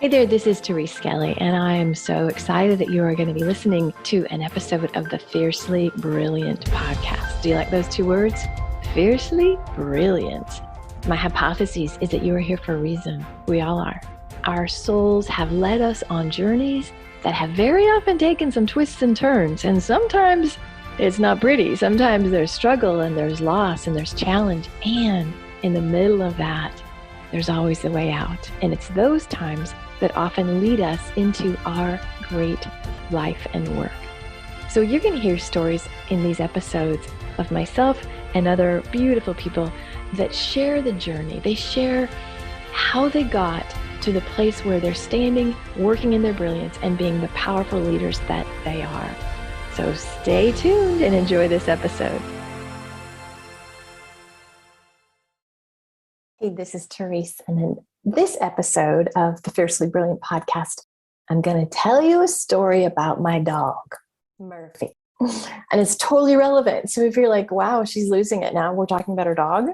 Hey there, this is Therese Skelly, and I am so excited that you are going to be listening to an episode of the Fiercely Brilliant podcast. Do you like those two words? Fiercely Brilliant. My hypothesis is that you are here for a reason. We all are. Our souls have led us on journeys that have very often taken some twists and turns, and sometimes it's not pretty. Sometimes there's struggle and there's loss and there's challenge, and in the middle of that, there's always a way out. And it's those times that often lead us into our great life and work. So you're going to hear stories in these episodes of myself and other beautiful people that share the journey. They share how they got to the place where they're standing, working in their brilliance, and being the powerful leaders that they are. So stay tuned and enjoy this episode. Hey, this is Therese, and in this episode of the Fiercely Brilliant podcast, I'm going to tell you a story about my dog, Murphy. And it's totally relevant. So if you're like, wow, she's losing it now, we're talking about her dog.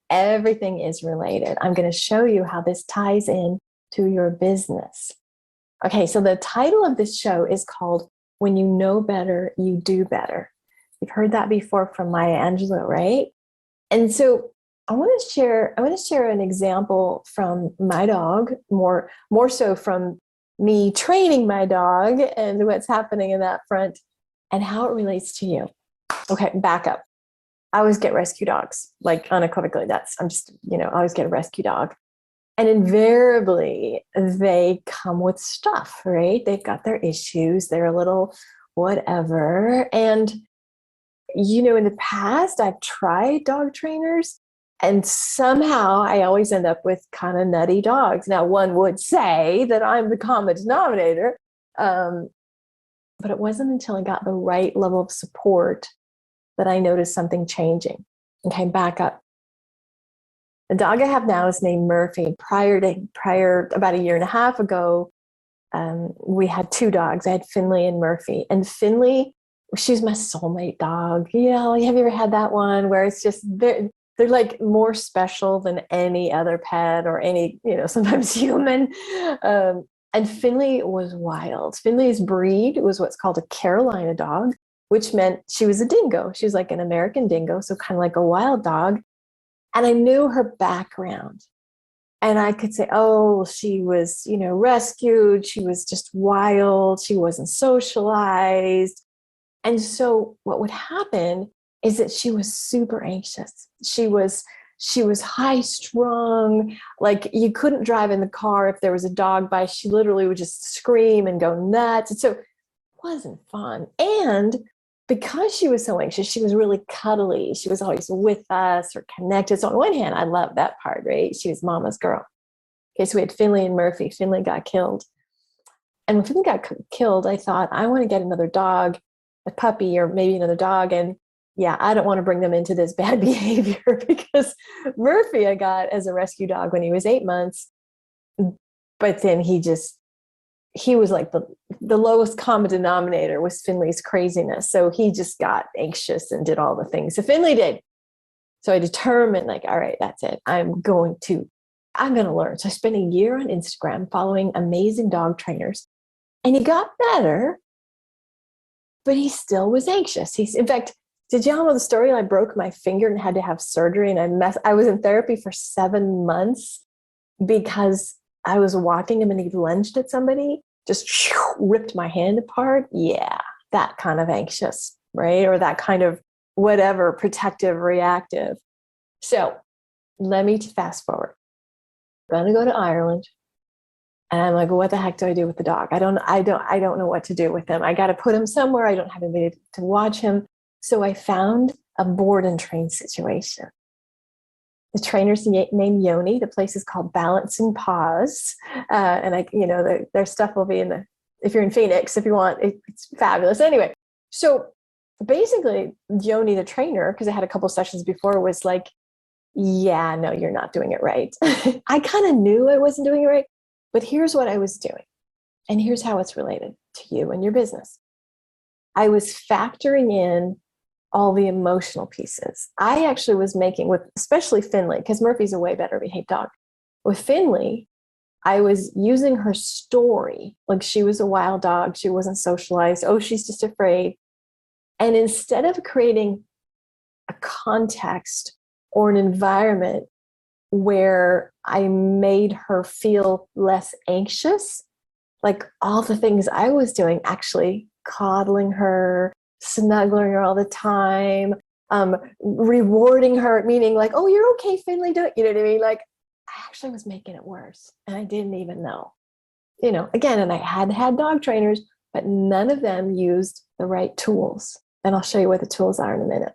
Everything is related. I'm going to show you how this ties in to your business. Okay, so the title of this show is called When You Know Better, You Do Better. You've heard that before from Maya Angelou, right? And so I want to share an example from my dog, more so from me training my dog and what's happening in that front and how it relates to you. Okay, back up. I always get rescue dogs, like unequivocally. I always get a rescue dog. And invariably they come with stuff, right? They've got their issues, they're a little whatever. And, in the past, I've tried dog trainers. And somehow I always end up with kind of nutty dogs. Now, one would say that I'm the common denominator, but it wasn't until I got the right level of support that I noticed something changing. Okay, back up. The dog I have now is named Murphy. Prior about a year and a half ago, we had two dogs. I had Finley and Murphy. And Finley, she's my soulmate dog. Have you ever had that one where it's just they're like more special than any other pet or any, sometimes human. And Finley was wild. Finley's breed was what's called a Carolina dog, which meant she was a dingo. She was like an American dingo, so kind of like a wild dog. And I knew her background. And I could say, oh, she was, rescued. She was just wild. She wasn't socialized. And so what would happen is that she was super anxious. She was high strung. Like you couldn't drive in the car if there was a dog by. She literally would just scream and go nuts. And so it wasn't fun. And because she was so anxious, she was really cuddly. She was always with us or connected. So on one hand, I love that part, right? She was mama's girl. Okay, so we had Finley and Murphy. Finley got killed. And when Finley got killed, I thought, I want to get another dog, a puppy, or maybe another dog. And yeah, I don't want to bring them into this bad behavior because Murphy I got as a rescue dog when he was 8 months. But then he was like the lowest common denominator was Finley's craziness. So he just got anxious and did all the things that Finley did. So I determined like, all right, that's it. I'm going to learn. So I spent a year on Instagram following amazing dog trainers and he got better, but he still was anxious. In fact, did y'all know the story? I broke my finger and had to have surgery and I was in therapy for 7 months because I was walking him and he lunged at somebody, just ripped my hand apart. Yeah, that kind of anxious, right? Or that kind of whatever, protective, reactive. So let me fast forward. I'm going to go to Ireland. And I'm like, what the heck do I do with the dog? I don't know what to do with him. I got to put him somewhere. I don't have anybody to watch him. So I found a board and train situation. The trainer's named Yoni. The place is called Balance and Pause. And their stuff will be if you're in Phoenix, if you want, it's fabulous. Anyway, so basically Yoni, the trainer, because I had a couple sessions before, was like, yeah, no, you're not doing it right. I kind of knew I wasn't doing it right, but here's what I was doing. And here's how it's related to you and your business. I was factoring in all the emotional pieces. I actually was making with, especially Finley, because Murphy's a way better behaved dog. With Finley, I was using her story. Like, she was a wild dog. She wasn't socialized. Oh, she's just afraid. And instead of creating a context or an environment where I made her feel less anxious, like all the things I was doing, actually coddling her, snuggling her all the time, rewarding her, meaning like, oh, you're okay, Finley, don't you know what I mean? Like, I actually was making it worse and I didn't even know, again, and I had dog trainers, but none of them used the right tools. And I'll show you what the tools are in a minute.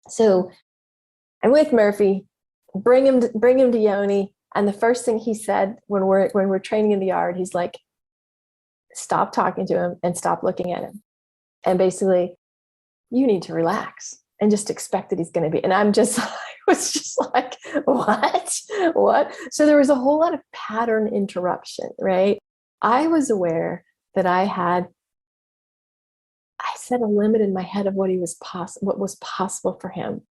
So I'm with Murphy, bring him to Yoni. And the first thing he said when we're training in the yard, he's like, stop talking to him and stop looking at him. And basically, you need to relax and just expect that he's going to be. And I was just like, what? So there was a whole lot of pattern interruption, right? I was aware that I set a limit in my head of what was possible for him.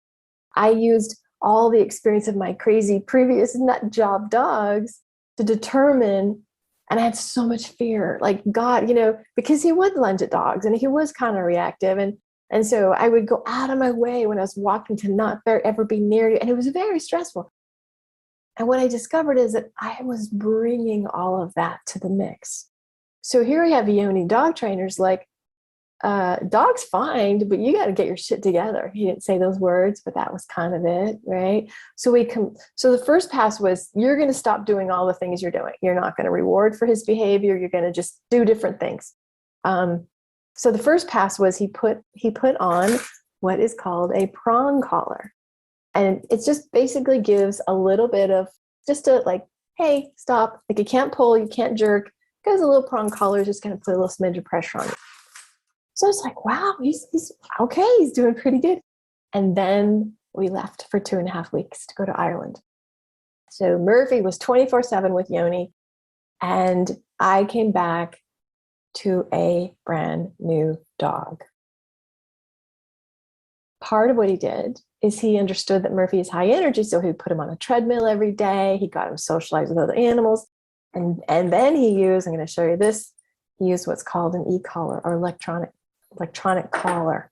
I used all the experience of my crazy previous nut job dogs to determine, and I had so much fear, like God, because he would lunge at dogs and he was kind of reactive. And so I would go out of my way when I was walking to not ever be near you. And it was very stressful. And what I discovered is that I was bringing all of that to the mix. So here I have Yoni dog trainers like, dog's fine, but you got to get your shit together. He didn't say those words, but that was kind of it, right? So so the first pass was, you're going to stop doing all the things you're doing. You're not going to reward for his behavior. You're going to just do different things. So the first pass was he put on what is called a prong collar, and it just basically gives a little bit of just a like, hey, stop. Like, you can't pull, you can't jerk. Because a little prong collar is just going to put a little smidge of pressure on you. So it's like, wow, he's okay. He's doing pretty good. And then we left for 2.5 weeks to go to Ireland. So Murphy was 24/7 with Yoni. And I came back to a brand new dog. Part of what he did is he understood that Murphy is high energy. So he put him on a treadmill every day. He got him socialized with other animals. And then he used, I'm going to show you this, he used what's called an e-collar, or electronic collar.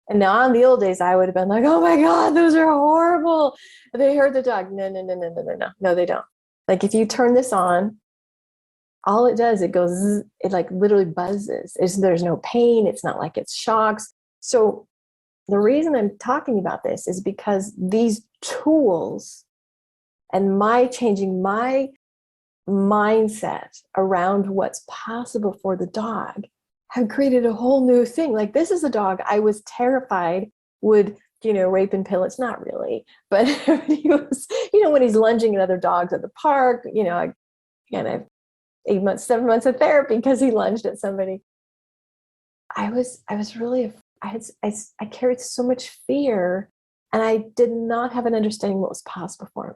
And now in the old days, I would have been like, oh my God, those are horrible. They hurt the dog. No, they don't. Like, if you turn this on, all it does, it goes, it like literally buzzes. There's no pain. It's not like it's shocks. So the reason I'm talking about this is because these tools and my changing my mindset around what's possible for the dog have created a whole new thing. Like, this is a dog I was terrified would, rape and pillage. Not really, but he was, when he's lunging at other dogs at the park, again, I've 7 months of therapy because he lunged at somebody. I carried so much fear, and I did not have an understanding what was possible for him.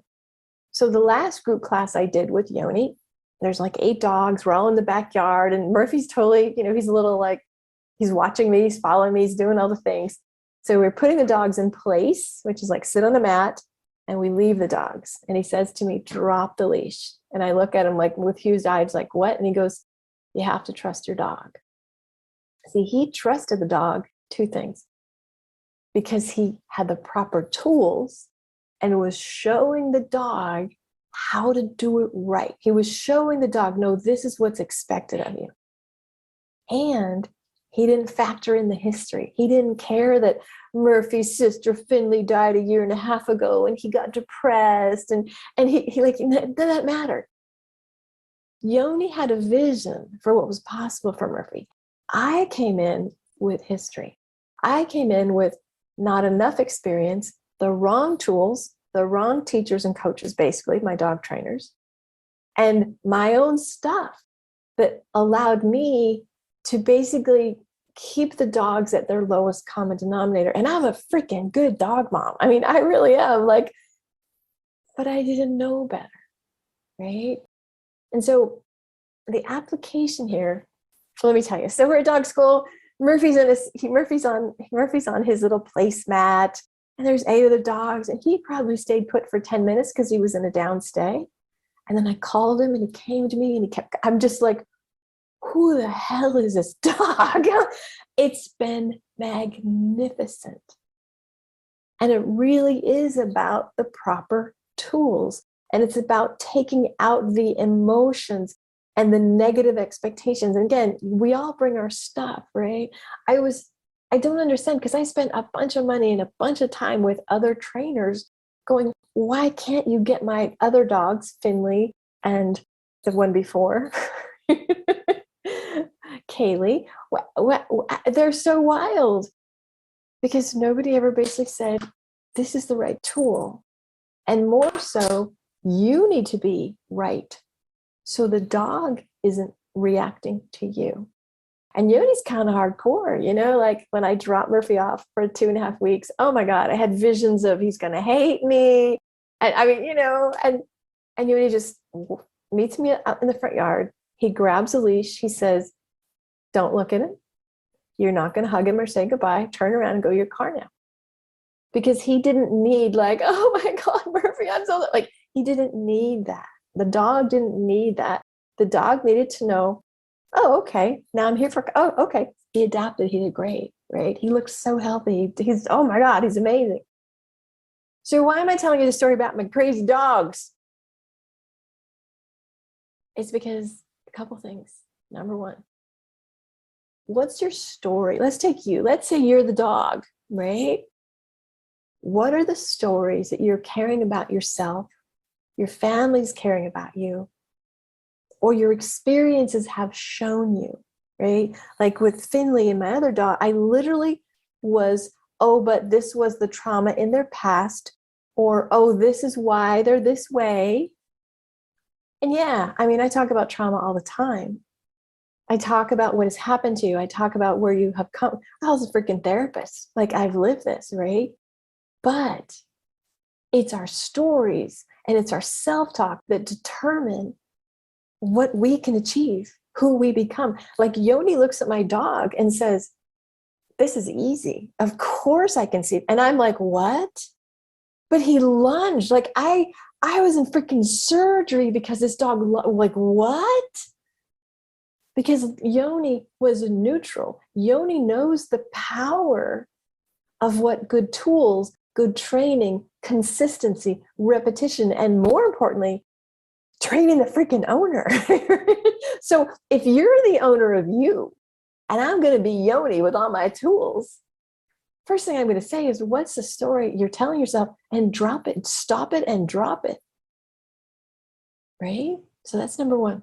So the last group class I did with Yoni, there's like 8 dogs. We're all in the backyard, and Murphy's totally, he's a little like, he's watching me, he's following me, he's doing all the things. So we're putting the dogs in place, which is like sit on the mat, and we leave the dogs. And he says to me, drop the leash. And I look at him like with huge eyes, like, what? And he goes, you have to trust your dog. See, he trusted the dog, 2 things, because he had the proper tools and was showing the dog how to do it right. He was showing the dog, no, this is what's expected of you. And he didn't factor in the history. He didn't care that Murphy's sister Finley died 1.5 years ago and he got depressed, and he like, that mattered. Yoni had a vision for what was possible for Murphy. I came in with history. I came in with not enough experience, the wrong tools, the wrong teachers and coaches, basically my dog trainers, and my own stuff that allowed me to basically keep the dogs at their lowest common denominator. And I'm a freaking good dog mom. I mean, I really am, like, but I didn't know better, right? And so the application here, so let me tell you. So we're at dog school. Murphy's on his little placemat, and there's 8 other dogs, and he probably stayed put for 10 minutes because he was in a down stay. And then I called him and he came to me and I'm just like, who the hell is this dog? It's been magnificent. And it really is about the proper tools. And it's about taking out the emotions and the negative expectations. And again, we all bring our stuff, right? I don't understand, because I spent a bunch of money and a bunch of time with other trainers going, why can't you get my other dogs, Finley and the one before, Kaylee? They're so wild, because nobody ever basically said, this is the right tool. And more so, you need to be right, so the dog isn't reacting to you. And Yoni's kind of hardcore, like when I dropped Murphy off for 2.5 weeks, oh my God, I had visions of he's going to hate me. And I mean, and Yoni just meets me out in the front yard. He grabs a leash. He says, don't look at him. You're not going to hug him or say goodbye. Turn around and go to your car now. Because he didn't need like, oh my God, Murphy, I'm so, like, he didn't need that. The dog didn't need that. The dog needed to know, oh, okay, now I'm here oh, okay. He adapted. He did great, right? He looks so healthy. He's, oh my God, he's amazing. So why am I telling you the story about my crazy dogs? It's because a couple things. Number one, what's your story? Let's take you. Let's say you're the dog, right? What are the stories that you're caring about yourself, your family's caring about you, or your experiences have shown you, right? Like with Finley and my other dog, I literally was, oh, but this was the trauma in their past, or, oh, this is why they're this way. And yeah, I mean, I talk about trauma all the time. I talk about what has happened to you. I talk about where you have come. I was a freaking therapist. Like, I've lived this, right? But it's our stories and it's our self-talk that determine what we can achieve, who we become. Like Yoni looks at my dog and says, this is easy. Of course I can see. And I'm like, what? But he lunged. Like I was in freaking surgery because this dog, like, what? Because Yoni was neutral. Yoni knows the power of what good tools, good training, consistency, repetition, and more importantly, training the freaking owner. So if you're the owner of you, and I'm going to be Yoni with all my tools, first thing I'm going to say is, what's the story you're telling yourself? And drop it, stop it and drop it. Right? So that's number one.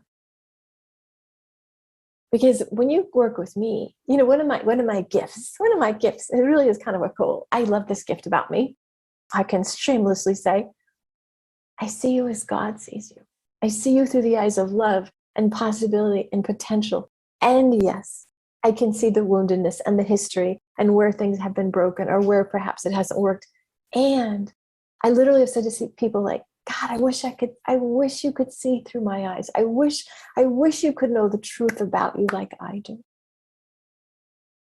Because when you work with me, one of my gifts, it really is kind of a cool, I love this gift about me. I can shamelessly say, I see you as God sees you. I see you through the eyes of love and possibility and potential. And yes, I can see the woundedness and the history and where things have been broken or where perhaps it hasn't worked. And I literally have said to people like, God, I wish you could see through my eyes. I wish you could know the truth about you like I do.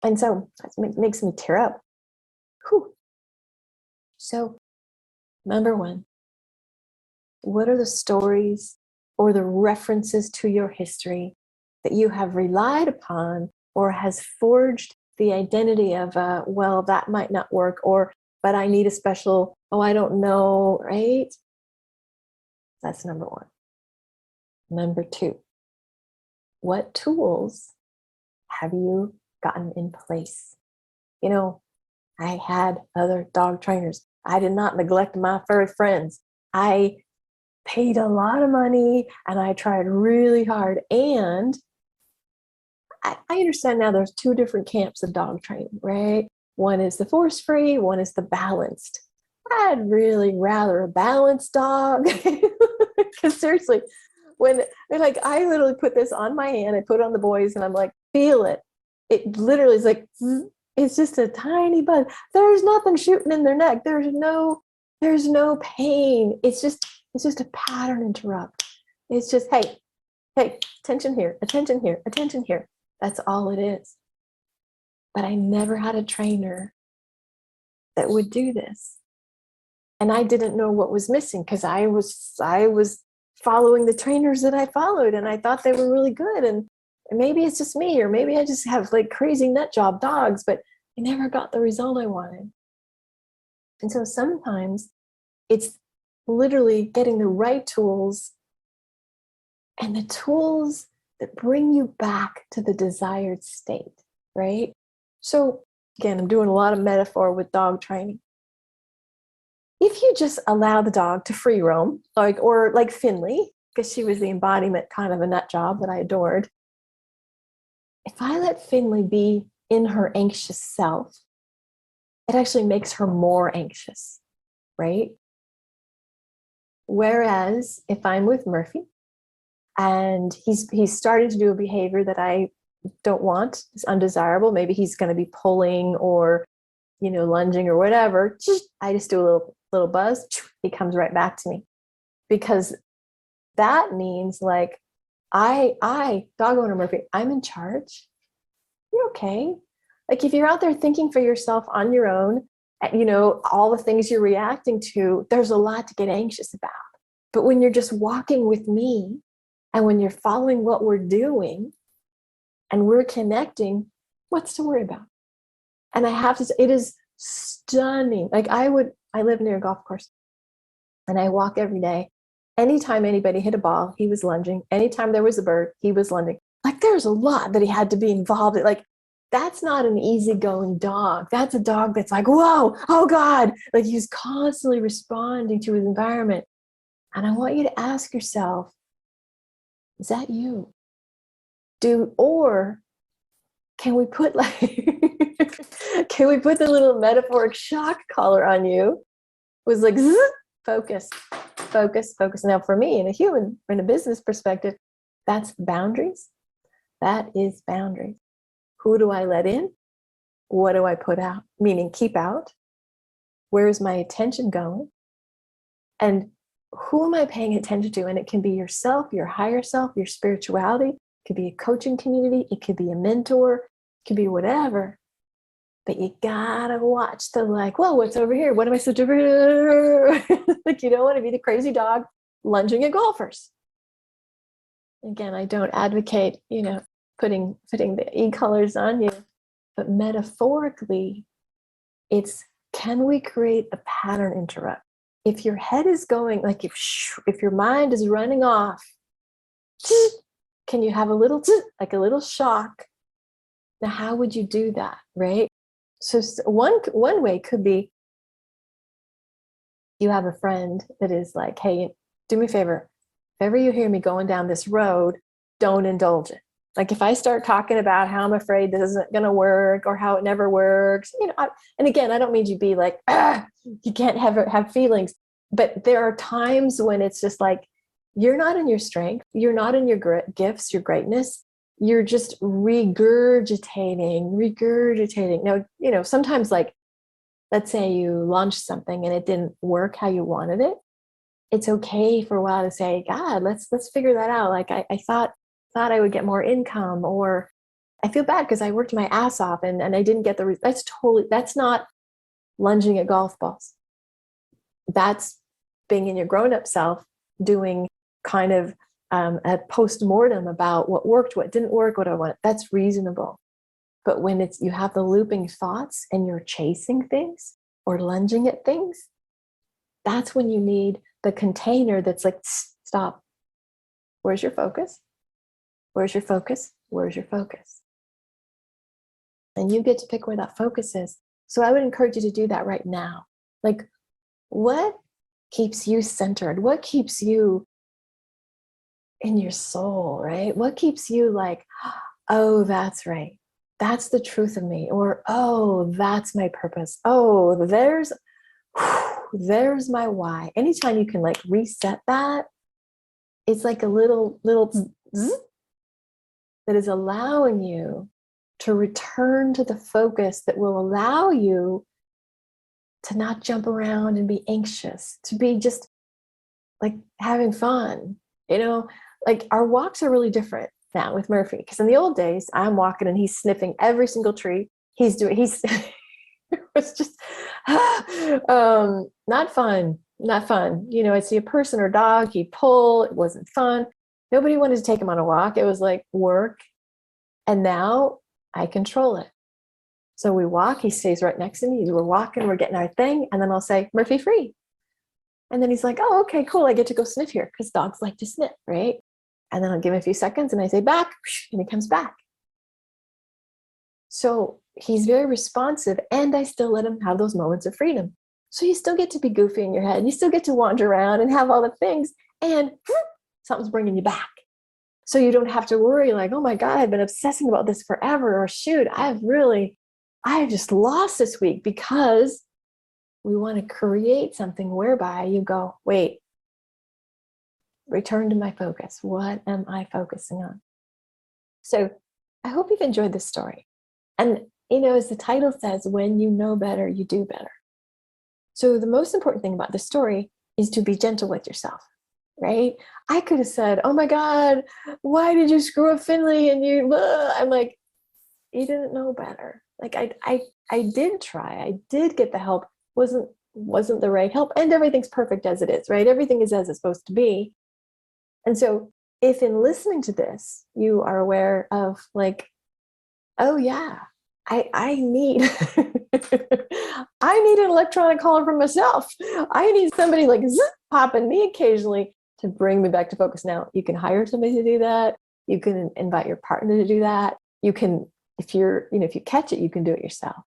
And so that makes me tear up. Whew. So, number one, what are the stories or the references to your history that you have relied upon or has forged the identity of, well, that might not work, or, but I need a special, oh, I don't know, right? That's number one. Number two, what tools have you gotten in place? I had other dog trainers. I did not neglect my furry friends. I paid a lot of money and I tried really hard. And I understand now there's two different camps of dog training, right? One is the force-free, one is the balanced. I'd really rather a balanced dog. Because seriously, when like I literally put this on my hand, I put it on the boys and I'm like, feel it. It literally is like, it's just a tiny buzz. There's nothing shooting in their neck. There's no pain. It's just a pattern interrupt. It's just, hey, attention here, attention here, attention here. That's all it is. But I never had a trainer that would do this. And I didn't know what was missing because I was following the trainers that I followed, and I thought they were really good. And maybe it's just me, or maybe I just have like crazy nut job dogs, but I never got the result I wanted. And so sometimes it's literally getting the right tools, and the tools that bring you back to the desired state, right? So again, I'm doing a lot of metaphor with dog training. If you just allow the dog to free roam, or like Finley, because she was the embodiment kind of a nut job that I adored. If I let Finley be in her anxious self, it actually makes her more anxious, right? Whereas if I'm with Murphy and he's starting to do a behavior that I don't want, it's undesirable. Maybe he's going to be pulling or, lunging or whatever. I just do a little buzz. He comes right back to me, because that means like, I, dog owner Murphy, I'm in charge. You're okay. Like if you're out there thinking for yourself on your own, all the things you're reacting to, there's a lot to get anxious about. But when you're just walking with me, and when you're following what we're doing and we're connecting, what's to worry about? And I have to say, it is stunning. Like I live near a golf course and I walk every day. Anytime anybody hit a ball, he was lunging. Anytime there was a bird, he was lunging. Like there's a lot that he had to be involved in. Like that's not an easygoing dog. That's a dog that's like, whoa, oh God. Like he's constantly responding to his environment. And I want you to ask yourself, is that you? Or can we put can we put the little metaphoric shock collar on you? It was like, zzz, focus, focus, focus. Now for me, in a business perspective, that's boundaries. That is boundaries. Who do I let in? What do I put out? Meaning keep out. Where is my attention going? And who am I paying attention to? And it can be yourself, your higher self, your spirituality. It could be a coaching community. It could be a mentor. It could be whatever. But you gotta watch the whoa, what's over here? What am I supposed to do? Like you don't want to be the crazy dog lunging at golfers. Again, I don't advocate, putting the e-colors on you. But metaphorically, it's, can we create a pattern interrupt? If your head is going, like if your mind is running off, can you have a little shock? Now, how would you do that, right? So one way could be, you have a friend that is like, hey, do me a favor. If ever you hear me going down this road, don't indulge it. Like if I start talking about how I'm afraid this isn't going to work or how it never works, and again, I don't mean you be like, you can't have feelings, but there are times when it's just like, you're not in your strength. You're not in your gifts, your greatness. You're just regurgitating. Now, sometimes like, let's say you launched something and it didn't work how you wanted it. It's okay for a while to say, God, let's figure that out. Like I thought I would get more income, or I feel bad because I worked my ass off and I didn't get that's not lunging at golf balls. That's being in your grown-up self doing kind of a post-mortem about what worked, what didn't work, what I want. That's reasonable. But when you have the looping thoughts and you're chasing things or lunging at things, that's when you need the container that's like, stop. Where's your focus? Where's your focus? Where's your focus? And you get to pick where that focus is. So I would encourage you to do that right now. Like, what keeps you centered? What keeps you in your soul, right? What keeps you like, oh, that's right. That's the truth of me. Or, oh, that's my purpose. Oh, there's my why. Anytime you can like reset that, it's like a little zzz, that is allowing you to return to the focus that will allow you to not jump around and be anxious, to be just like having fun. Like our walks are really different now with Murphy, because in the old days, I'm walking and he's sniffing every single tree. It was just not fun. not fun. I'd see a person or dog, he'd pull, it wasn't fun. Nobody wanted to take him on a walk. It was like work. And now I control it. So we walk, he stays right next to me. We're walking, we're getting our thing. And then I'll say, Murphy, free. And then he's like, oh, okay, cool. I get to go sniff here because dogs like to sniff, right? And then I'll give him a few seconds and I say back, and he comes back. So he's very responsive, and I still let him have those moments of freedom. So you still get to be goofy in your head. You still get to wander around and have all the things, and something's bringing you back. So you don't have to worry like, oh my God, I've been obsessing about this forever, or shoot, I've just lost this week, because we want to create something whereby you go, wait, return to my focus. What am I focusing on? So I hope you've enjoyed this story. And, as the title says, when you know better, you do better. So the most important thing about this story is to be gentle with yourself, right? I could have said, oh my God, why did you screw up Finley? And I'm like, you didn't know better. Like I did try. I did get the help. Wasn't the right help. And everything's perfect as it is, right? Everything is as it's supposed to be. And so if in listening to this, you are aware of like, oh yeah, I need I need an electronic collar for myself. I need somebody like popping me occasionally to bring me back to focus. Now you can hire somebody to do that. You can invite your partner to do that. You can, if you catch it, you can do it yourself.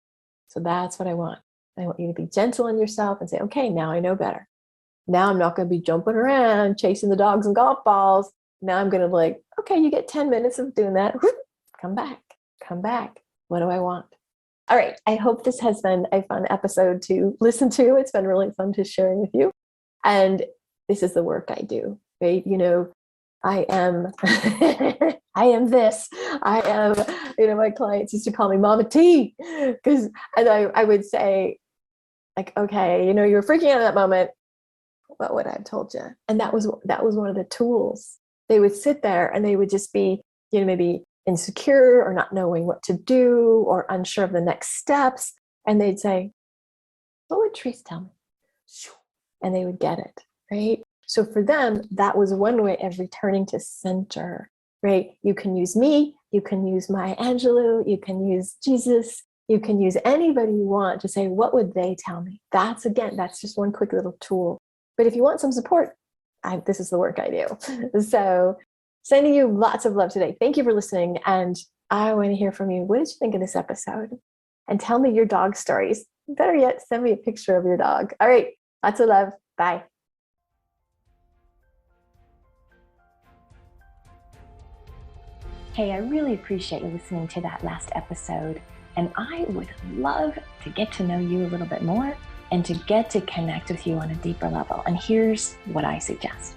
So that's what I want. I want you to be gentle on yourself and say, okay, now I know better. Now I'm not going to be jumping around, chasing the dogs and golf balls. Now I'm going to like, okay, you get 10 minutes of doing that. Come back. What do I want? All right. I hope this has been a fun episode to listen to. It's been really fun to sharing with you. And this is the work I do, right? I am, this. I am, my clients used to call me Mama T, and I would say like, okay, you were freaking out at that moment. What would I have told you? And that was one of the tools. They would sit there and they would just be, maybe insecure or not knowing what to do or unsure of the next steps. And they'd say, what would Therese tell me? And they would get it, right? So for them, that was one way of returning to center, right? You can use me, you can use Maya Angelou, you can use Jesus, you can use anybody you want to say, what would they tell me? That's just one quick little tool. But if you want some support, this is the work I do. So sending you lots of love today. Thank you for listening. And I want to hear from you. What did you think of this episode? And tell me your dog stories. Better yet, send me a picture of your dog. All right. Lots of love. Bye. Hey, I really appreciate you listening to that last episode. And I would love to get to know you a little bit more and to get to connect with you on a deeper level. And here's what I suggest.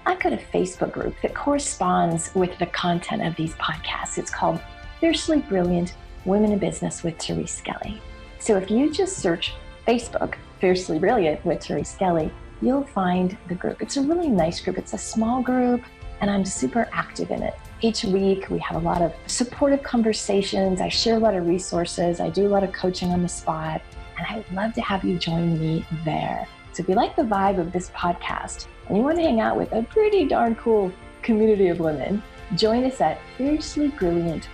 I've got a Facebook group that corresponds with the content of these podcasts. It's called Fiercely Brilliant Women in Business with Therese Skelly. So if you just search Facebook, Fiercely Brilliant with Therese Skelly, you'll find the group. It's a really nice group. It's a small group, and I'm super active in it. Each week, we have a lot of supportive conversations. I share a lot of resources. I do a lot of coaching on the spot, and I would love to have you join me there. So if you like the vibe of this podcast and you want to hang out with a pretty darn cool community of women, join us at Fiercely Brilliant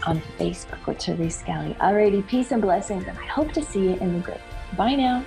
on Facebook with Therese Skelly. Alrighty, peace and blessings, and I hope to see you in the group. Bye now.